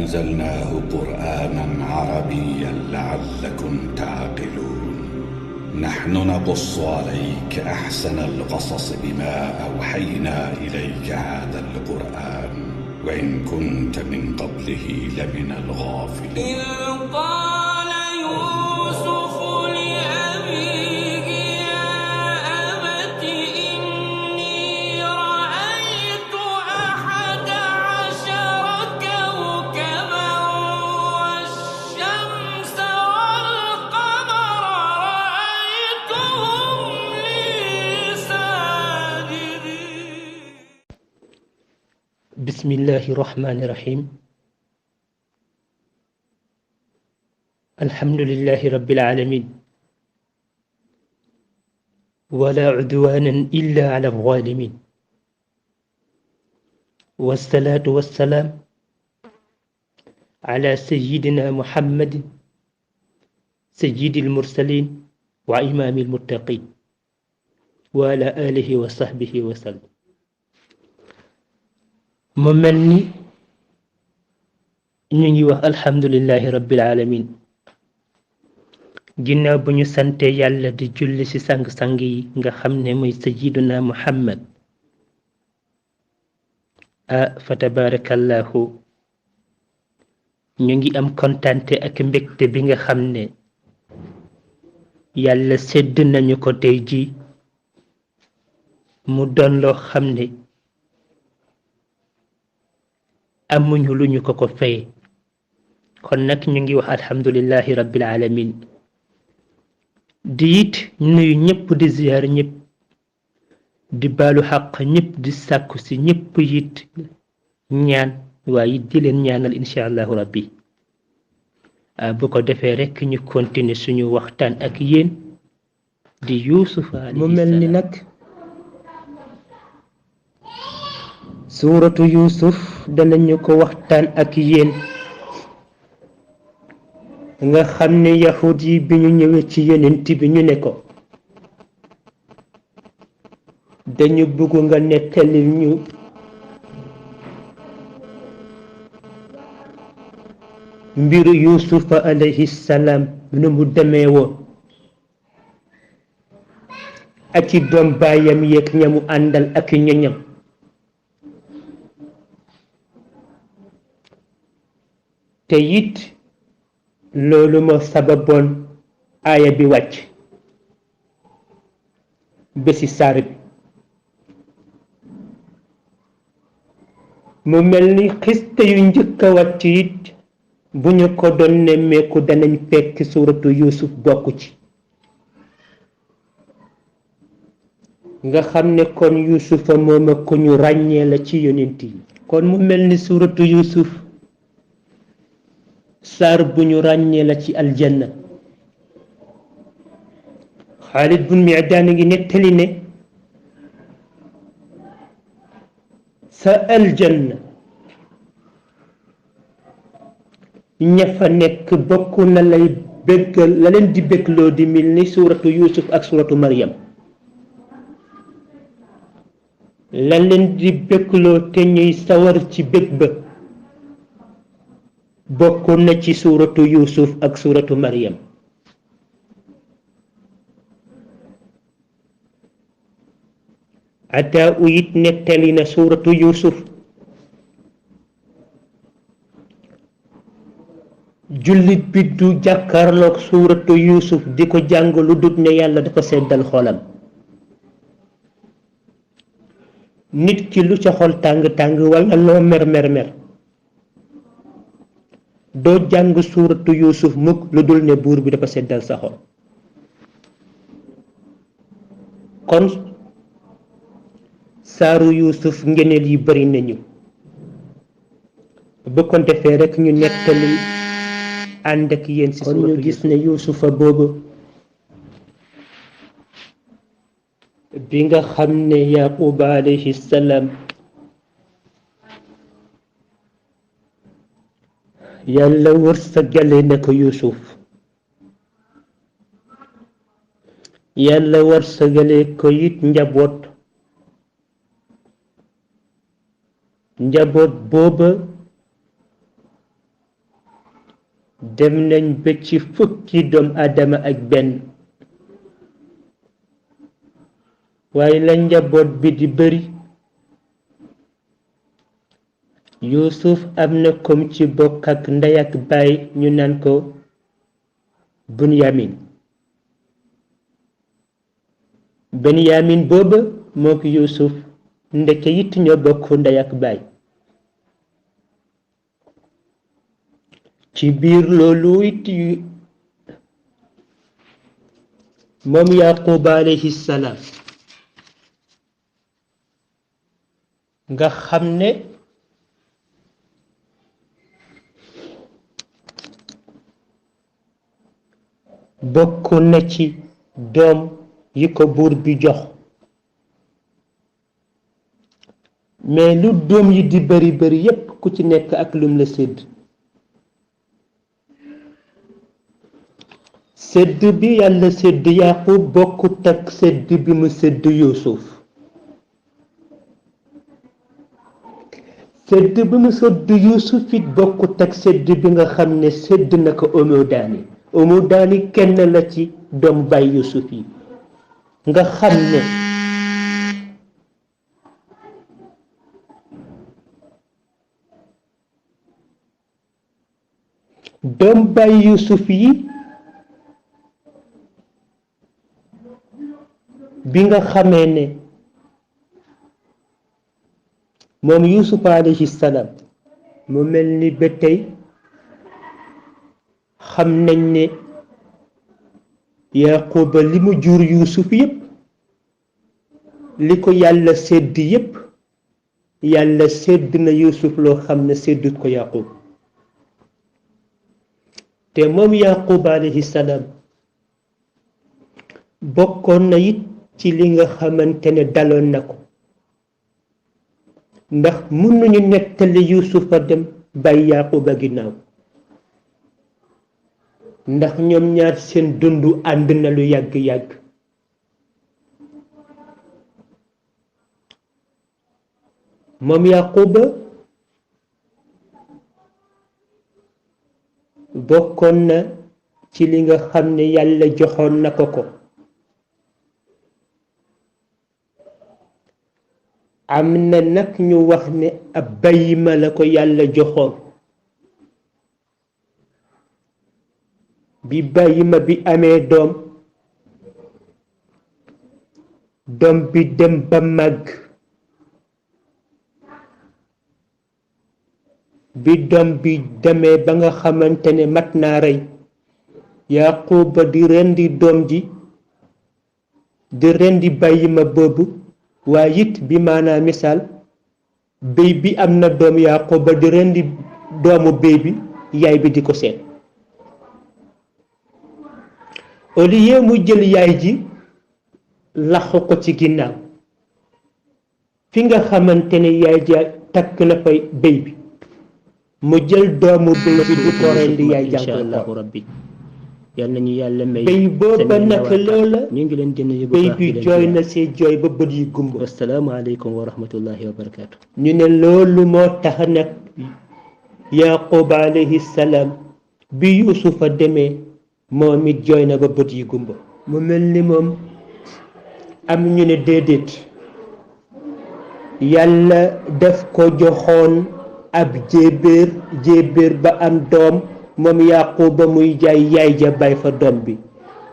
أنزلناه قرآنا عربيا لعلكم تعقلون نحن نقص عليك أحسن القصص بما أوحينا إليك هذا القرآن وإن كنت من قبله لمن الغافلين قال يوسف لأبيه يا أبت إني رأيت 11 كوكبا والشمس والقمر رأيتهم لي ساجدين. بسم الله الرحمن الرحيم. الحمد لله رب العالمين ولا عدوان إلا على الظالمين والصلاة والسلام على سيدنا محمد سيد المرسلين وإمام المتقين وعلى آله وصحبه وسلم. mu mel ni ñu ngi wax alhamdulillahi rabbil alamin ginnaaw bu ñu sante yàlla di julli ci sang-sang yi nga xam ne mooy sayyiduna muhammad fa tabarakallahu ñu ngi am kontante ak mbégte bi nga xam ne yàlla sedd nañu ko tey ji mu doon loo xam ne amuñu lu ñu ko fay kon nag ñu ngi wax alhamdulillahi rabbil alamin di it nuyu ñëpp di ziyaar ñëpp di baalu xaq ñëpp di sàkku si ñëpp it ñaan waaye it di leen ñaanal insha allahu rabbi bu ko defee rekk ñu continuer suñu waxtaan ak yéen di Youssouf alayhi salaam. mu mel ni nag suuratu Youssouf danañu ko waxtaan ak yéen nga xam ne yahud yi bi ñu ñëwee ci yonent bi ñu ne ko dañu bëgg nga nettali ñu mbiru Youssouf alayhi salaam nu mu demee woon ak ci doom baayam yeeg ñamu àndal ak ñoñam te it loolu moo sababoon aaya bi wàcc bési saar bi mu mel ni xiste yu njëkk a wàcc it bu ñu ko doon nemmeeku danañ fekk suuratu Youssouf bokk ci nga xam ne kon Youssouf moom ak ku ñu ràññee la ci yonent yi kon mu mel ni suuratu Youssouf saar bu ñu ràññee la ci aljanna. Xaalid bun Mi'daan ngi nettali ne sa aljanna ña fa nekk bokk na lay béggal la leen di béggloo di mel ni suuratu Youssouf ak suuratu Maryam la leen di béggloo te ñuy sawar ci bég ba bokk na ci suuratu Youssouf ak suuratu Maryam Ataa uyit nettali na suuratu Youssouf jullit bi du jàkkaarloog suuratu Youssouf di ko jàng lu dut ne yàlla dafa seddal xolam nit ki lu ca xol tàng-tàng walla loo mer doo jàng suuratu Youssouf mukk lu dul ne buur bi dafa seddal sa xol kon saaru Youssouf ngeneel yi bari nañu bu ko defee rekk ñu nettali ànd ak yéen ci kon ñu gis ne Youssouf boobu bi nga xam ne Yaquba alayhi salaam yàlla wërsëgale na ko Youssouf yàlla wërsëgale ko it njaboot booba dem nañ ba ci fukki doom aadama ak benn waaye la njaboot bi di bëri Youssouf am na kom ci bokk ak ndey ak baay ñu naan ko Benyamin booba mook Youssouf ndeke it ñoo bokk ndey ak baay ci biir loolu it moom Yaqub alayhi salaam nga xam ne bokk na ci doom yi ko buur bi jox mais lu doom yi di bari bari yépp ku ci nekk ak lum la sédd bi yàlla sédd Yaqub bokkut ak sédd bi mu sédd Youssouf sédd bi mu sédd Youssouf it bokkut ak sédd bi nga xam ne sédd na ko Daani kenn la ci doom baay Youssouf yi nga xam ne doom baay Youssouf yi bi nga xamee ne moom Youssouf alayhi salaam mu mel ni ba tey xam nañ ne Yaquba li mu jur Youssouf yépp li ko yàlla sédd yépp yàlla sédd na Youssouf loo xam ne séddut ko Yaqub te moom Yaqub alayhi salaam bokkoon na it ci li nga xamante ne daloon na ko ndax mënuñu nettali Youssouf a dem bàyyi Yaquba ginnaaw ndax ñoom ñaar seen dundu ànd na lu yàgg-yàgg moom Yaquba bokkoon na ci li nga xam ne yàlla joxoon na ko am na nag ñu wax ne ab bayima la ko yàlla joxoon bi bayima bi amee doom bi dem ba màgg bi doom bi demee ba nga xamante ne mat naa rey Yaquba di rendi doom ji di rendi bayima boobu waaye it bi maanaam misaal béy bi am na doom Yaquba di rendi doomu béy bi yaay bi di ko seet au lieu mu jël yaay ji laxu ko ci ginnaaw fi nga xamante ne yaay ja takk na fay béy bi mu jël doomu béy bi di ko rendi yaay jànko rabbi yal nañu yàlla may béy booba nag loola ñu ngi leen dina yóbbu béy bi jooy na see jooy ba bët yi gumb assalaamu aleykum wa rahmatullahi wa barakaatu ñu ne loolu moo tax nag Yaqub alayhi salaam bi Yuusufa demee moom it jooy na ba bët yi gumba mu mel ni moom am ñu ne déedéet yàlla daf ko joxoon ab jébbéer ba am doom moom Yaquba muy jaay yaay ja bay fa doom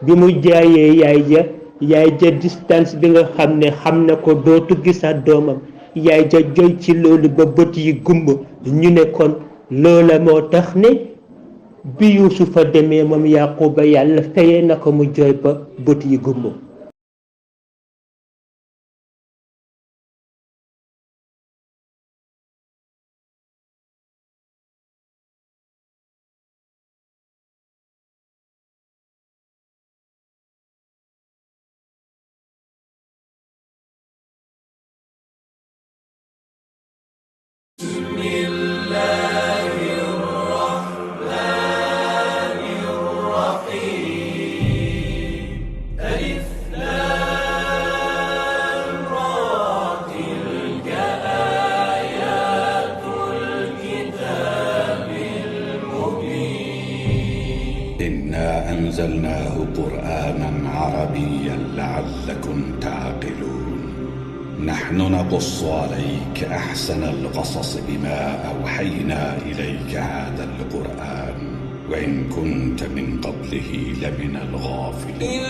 bi mu jaayee yaay ja distance bi nga xam ne xam na ko dootu gisaat doomam yaay ja jooy ci loolu ba bët yi gumba ñu ne kon loola moo tax ne bi Yuusufa demee moom Yaquba yàlla fayee na ko mu jooy ba bët yi gumba ألف أنزلناه قرآنا عربيا لعلكم تعقلون نحن نقص عليك أحسن القصص بما أوحينا إليك هذا القرآن وإن كنت من قبله لمن الغافلين